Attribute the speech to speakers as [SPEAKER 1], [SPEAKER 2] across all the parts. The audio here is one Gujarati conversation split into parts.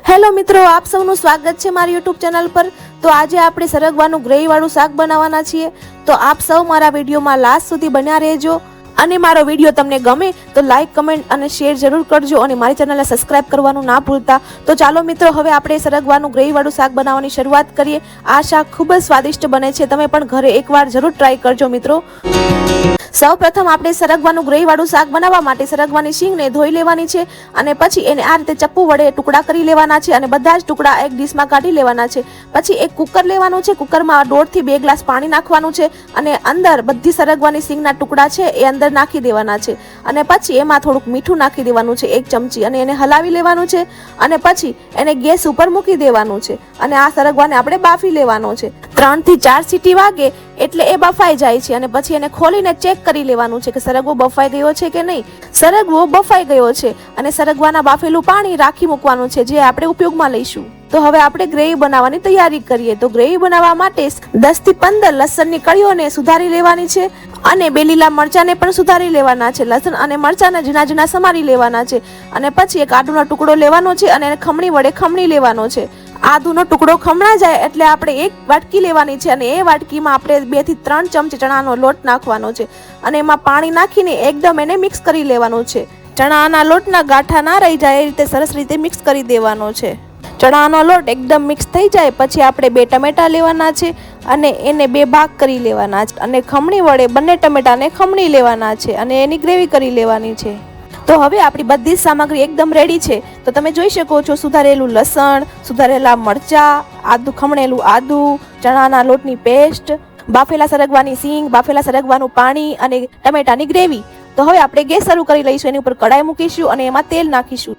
[SPEAKER 1] હેલો મિત્રો, આપ સૌનું સ્વાગત છે મારી યુટ્યુબ ચેનલ પર। તો આજે આપણે સરગવાનું ગ્રેવી વાળું શાક બનાવવાના છીએ। તો આપ સૌ મારા વિડીયોમાં લાસ્ટ સુધી બન્યા રહેજો અને મારો વિડીયો તમને ગમે તો લાઈક, કમેન્ટ અને શેર જરૂર કરજો અને મારી ચેનલને સબસ્ક્રાઇબ કરવાનું ના ભૂલતા। તો ચાલો મિત્રો, હવે આપણે સરગવાનું ગ્રેવી વાળું શાક બનાવવાની શરૂઆત કરીએ। આ શાક ખૂબ જ સ્વાદિષ્ટ બને છે, તમે પણ ઘરે એકવાર જરૂર ટ્રાય કરજો મિત્રો। સૌપ્રથમ આપણે સરગવાનું ગ્રેવી વાળું શાક બનાવવા માટે સરગવાની શીંગને ધોઈ લેવાની છે અને પછી એને આ રીતે ચપ્પુ વડે ટુકડા કરી લેવાના છે અને બધા જ ટુકડા એક ડીશમાં કાઢી લેવાના છે। પછી એક કુકર લેવાનું છે, કુકરમાં 1.5 થી 2 ગ્લાસ પાણી નાખવાનું છે અને અંદર બધી સરગવાની શીંગના ટુકડા છે એ અંદર નાખી દેવાના છે અને પછી એમાં થોડુંક મીઠું નાખી દેવાનું છે 1 ચમચી અને એને હલાવી લેવાનું છે અને પછી એને ગેસ ઉપર મૂકી દેવાનું છે અને આ સરગવાને આપણે બાફી લેવાનો છે। 3 થી 4 સીટી વાગે એટલે એ બફાઈ જાય છે અને પછી એને ખોલીને ચેક કરી લેવાનું છે કે સરગવો બફાઈ ગયો છે કે નહીં। સરગવો બફાઈ ગયો છે અને સરગવાના બાફેલું પાણી રાખી મૂકવાનું છે જે આપણે ઉપયોગમાં લઈશું। તો હવે આપણે ગ્રેવી બનાવવાની તૈયારી કરીએ। તો ગ્રેવી બનાવવા માટે 10 થી 15 લસણની કળીઓને સુધારી લેવાની છે અને 2 લીલા મરચાને પણ સુધારી લેવાના છે। લસણ અને મરચાને ઝીણા ઝીણા સમારી લેવાના છે અને પછી એક આદુનો ટુકડો લેવાનો છે અને એને ખમણી વડે ખમણી લેવાનો છે। આદુનો ટુકડો ખમણા જાય એટલે આપણે એક વાટકી લેવાની છે અને એ વાટકીમાં આપણે 2 થી 3 ચમચી ચણાનો લોટ નાખવાનો છે અને એમાં પાણી નાખીને એકદમ એને મિક્સ કરી લેવાનું છે। ચણાના લોટના ગાંઠા ના રહી જાય એ રીતે સરસ રીતે મિક્સ કરી દેવાનો છે। ચણાનો લોટ એકદમ મિક્સ થઈ જાય પછી આપણે 2 ટમેટા લેવાના છે અને એને 2 ભાગ કરી લેવાના છે અને ખમણી વડે બંને ટમેટાને ખમણી લેવાના છે અને એની ગ્રેવી કરી લેવાની છે। તો હવે આપણી બધી જ સામગ્રી એકદમ રેડી છે। તો તમે જોઈ શકો છો સુધારેલું લસણ, સુધારેલા મરચા, આદુ ખમણેલું આદુ, ચણાના લોટની પેસ્ટ, બાફેલા સરગવાની શીંગ, બાફેલા સરગવાનું પાણી અને ટમેટાની ગ્રેવી। તો હવે આપણે ગેસ શરૂ કરી લઈશું, એની ઉપર કડાઈ મૂકીશું અને એમાં તેલ નાખીશું।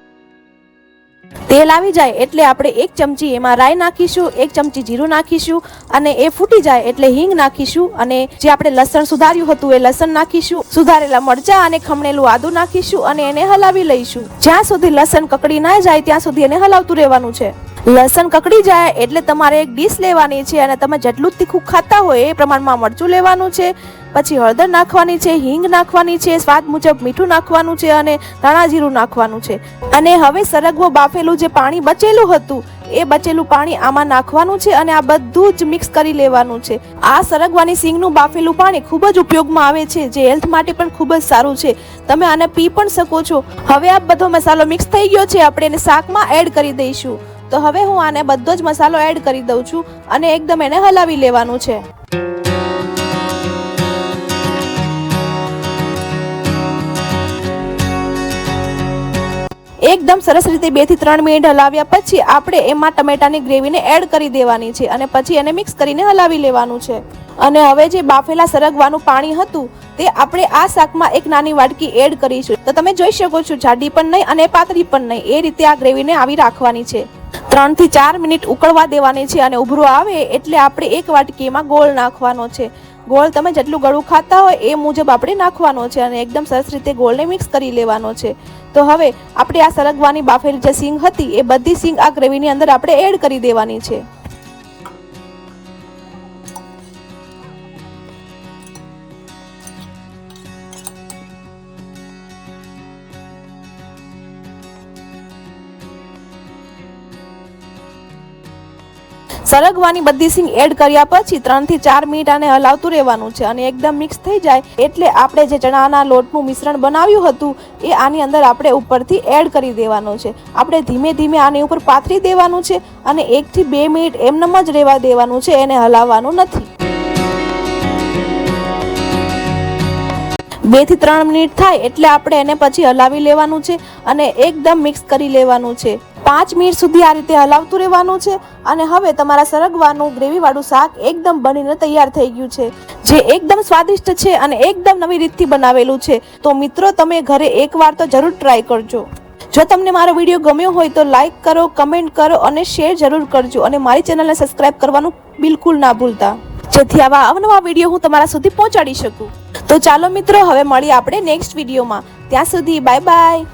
[SPEAKER 1] તેલ આવી જાય એટલે આપણે 1 ચમચી એમાં રાઈ નાખીશું, 1 ચમચી જીરું નાખીશું અને એ ફૂટી જાય એટલે હિંગ નાખીશું અને જે આપણે લસણ સુધાર્યું હતું એ લસણ નાખીશું, સુધારેલા મરચા અને ખમણેલું આદુ નાખીશું અને એને હલાવી લઈશું। જ્યાં સુધી લસણ કકડી ના જાય ત્યાં સુધી એને હલાવતું રહેવાનું છે। લસણ કકડી જાય એટલે તમારે એક ડીશ લેવાની છે અને તમે જેટલું તીખું ખાતા હોય એ પ્રમાણમાં મરચું લેવાનું છે, પછી હળદર નાખવાની છે, હિંગ નાખવાની છે, સ્વાદ મુજબ મીઠું નાખવાનું છે અને ધાણા જીરું નાખવાનું છે અને હવે સરગવો બાફેલું જે પાણી બચેલું હતું એ બચેલું પાણી આમાં નાખવાનું છે અને આ બધું જ મિક્સ કરી લેવાનું છે। આ સરગવાની શીંગનું બાફેલું પાણી ખૂબ જ ઉપયોગમાં આવે છે, જે હેલ્થ માટે પણ ખૂબ જ સારું છે, તમે આને પી પણ શકો છો। હવે આ બધો મસાલો મિક્સ થઈ ગયો છે, આપણે એને શાકમાં એડ કરી દઈશું। તો હવે હું આને બધો જ મસાલો એડ કરી દઉં છું અને એકદમ એને હલાવી લેવાનું છે। એકદમ સરસ રીતે 2 થી 3 મિનિટ હલાવ્યા પછી આપણે એમાં ટમેટાની ગ્રેવીને એડ કરી દેવાની છે અને પછી એને મિક્સ કરીને હલાવી લેવાનું છે। અને હવે જે બાફેલા સરગવાનું પાણી હતું તે આપણે આ શાકમાં એક નાની વાટકી એડ કરીશું। તો તમે જોઈ શકો છો જાડી પણ નહીં અને પાતળી પણ નહીં, એ રીતે આ ગ્રેવીને આવી રાખવાની છે। 3 થી 4 મિનિટ ઉકળવા દેવાની છે અને ઉભરો આવે એટલે આપણે એક વાટકી એમાં ગોળ નાખવાનો છે। ગોળ તમે જેટલું ગળું ખાતા હોય એ મુજબ આપણે નાખવાનો છે અને એકદમ સરસ રીતે ગોળને મિક્સ કરી લેવાનો છે। તો હવે આપણે આ સરગવાની બાફેલી જે શીંગ હતી એ બધી શીંગ આ ગ્રેવીની અંદર આપણે એડ કરી દેવાની છે। સરગવાની બધી શીંગ એડ કર્યા પછી 3 થી 4 મિનિટ આને હલાવતું રહેવાનું છે અને એકદમ મિક્સ થઈ જાય એટલે આપણે જે ચણાના લોટનું મિશ્રણ બનાવ્યું હતું એ આની અંદર આપણે ઉપરથી એડ કરી દેવાનું છે। આપણે ધીમે ધીમે આની ઉપર પાથરી દેવાનું છે અને 1 થી 2 મિનિટ એમનેમ જ રહેવા દેવાનું છે, એને હલાવવાનું નથી। 2 થી 3 મિનિટ થાય એટલે આપણે એને પછી હલાવી લેવાનું છે અને એકદમ મિક્સ કરી લેવાનું છે। 5 મિનિટ સુધી આ રીતે હલાવતું રહેવાનું છે અને હવે તમારા સરગવાનું ગ્રેવી વાળું શાક એકદમ બનીને તૈયાર થઈ ગયું છે, જે એકદમ સ્વાદિષ્ટ છે અને એકદમ નવી રીતથી બનાવેલું છે। તો મિત્રો, તમે ઘરે એકવાર તો જરૂર ટ્રાય કરજો। જો તમને મારો વિડીયો ગમ્યો હોય તો લાઈક કરો, કમેન્ટ કરો અને શેર જરૂર કરજો અને મારી ચેનલને સબસ્ક્રાઇબ કરવાનું બિલકુલ ના ભૂલતા, જેથી આવા અવનવા વિડીયો હું તમારા સુધી પહોંચાડી શકું। તો ચાલો મિત્રો, હવે મળીએ આપણે નેક્સ્ટ વિડીયોમાં। ત્યાં સુધી બાય બાય।